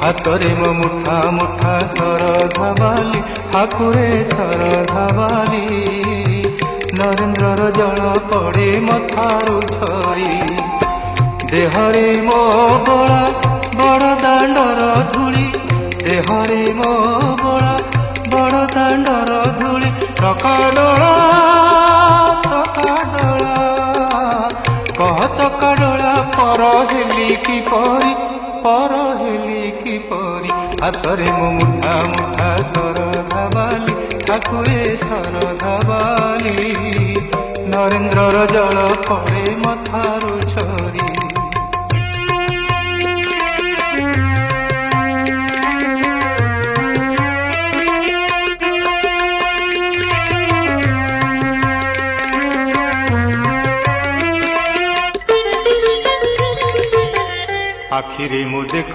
ହାତରେ ମୋ ମୁଠା ମୁଠା ଶରଧା ବାଲି ଠାକୁରେ ଶରଧା ବାଲି ନରେନ୍ଦ୍ରର ଜଳ ପଡ଼େ ମଥାରୁ ଝରି ଦେହରେ ମୋ ବଳା ବଡ଼ ଦାଣ୍ଡର ଧୂଳି ଦେହରେ ମୋ ବଳା ବଡ଼ ଦାଣ୍ଡର ଧୂଳି ଚକାଡୋଳା କହ ଚକାଡୋଳା ପର ହେଲି କିପରି ହାତରେ ମୋ ମୁଠା ମୁଠା ଶରଧା ବାଲି ଠାକୁରେ ଶରଧା ବାଲି ନରେନ୍ଦ୍ରର ଜଳ ପଡ଼େ ମଥାରୁ ଝରି आखिरे मु देख